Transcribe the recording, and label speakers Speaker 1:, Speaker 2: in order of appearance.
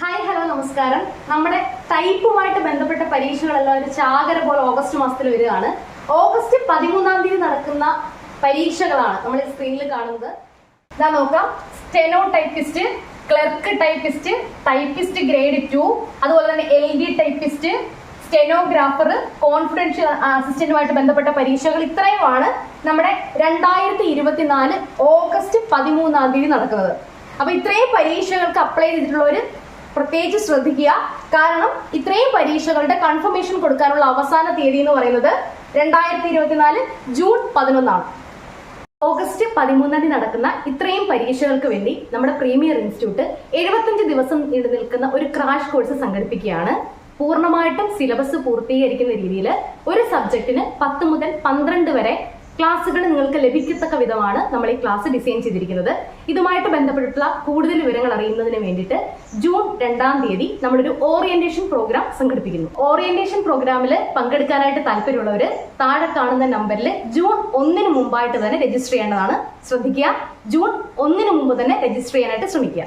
Speaker 1: Hi hello നമസ്കാരം. നമ്മുടെ ടൈപ്പുമായിട്ട് ബന്ധപ്പെട്ട പരീക്ഷകളെല്ലാം ഒരു ചാകര പോലെ ഓഗസ്റ്റ് മാസത്തിൽ വരികയാണ്. ഓഗസ്റ്റ് 13-ാം തീയതി നടക്കുന്ന പരീക്ഷകളാണ് നമ്മൾ സ്ക്രീനിൽ കാണുന്നത്. ഇതാ നോക്കാം. Steno typist, clerk typist, typist grade 2, അതുപോലെ തന്നെ LD ടൈപ്പിസ്റ്റ്, സ്റ്റെനോഗ്രാഫർ, കോൺഫിഡൻഷ്യൽ അസിസ്റ്റന്റുമായിട്ട് ബന്ധപ്പെട്ട പരീക്ഷകൾ ഇത്രയുമാണ് നമ്മുടെ 2024 ഓഗസ്റ്റ് 13-ാം തീയതി നടക്കുന്നത്. അപ്പൊ ഇത്രയും പരീക്ഷകൾക്ക് അപ്ലൈ ചെയ്തിട്ടുള്ളവർ പ്രത്യേകിച്ച് ശ്രദ്ധിക്കുക. കാരണം ഇത്രയും പരീക്ഷകളുടെ കൺഫർമേഷൻ കൊടുക്കാനുള്ള അവസാന തീയതി എന്ന് പറയുന്നത് 2024 ജൂൺ 11 ഓഗസ്റ്റ് 13-ാം തീയതി നടക്കുന്ന ഇത്രയും പരീക്ഷകൾക്ക് വേണ്ടി നമ്മുടെ പ്രീമിയർ ഇൻസ്റ്റിറ്റ്യൂട്ട് 75 ദിവസം നീണ്ടു നിൽക്കുന്ന ഒരു ക്രാഷ് കോഴ്സ് സംഘടിപ്പിക്കുകയാണ്. പൂർണ്ണമായിട്ടും സിലബസ് പൂർത്തീകരിക്കുന്ന രീതിയിൽ ഒരു സബ്ജക്റ്റിന് 10 മുതൽ 12 വരെ ക്ലാസ്സുകൾ നിങ്ങൾക്ക് ലഭിക്കത്തക്ക വിധമാണ് നമ്മൾ ഈ ക്ലാസ് ഡിസൈൻ ചെയ്തിരിക്കുന്നത്. ഇതുമായിട്ട് ബന്ധപ്പെട്ടിട്ടുള്ള കൂടുതൽ വിവരങ്ങൾ അറിയുന്നതിന് വേണ്ടിയിട്ട് ജൂൺ 2-ാം തീയതി നമ്മളൊരു ഓറിയന്റേഷൻ പ്രോഗ്രാം സംഘടിപ്പിക്കുന്നു. ഓറിയന്റേഷൻ പ്രോഗ്രാമിൽ പങ്കെടുക്കാനായിട്ട് താല്പര്യമുള്ളവർ താഴെ കാണുന്ന നമ്പറിൽ ജൂൺ 1-ന് മുമ്പായിട്ട് തന്നെ രജിസ്റ്റർ ചെയ്യേണ്ടതാണ്. ശ്രദ്ധിക്കുക, ജൂൺ 1-ന് മുമ്പ് തന്നെ രജിസ്റ്റർ ചെയ്യാനായിട്ട് ശ്രമിക്കുക.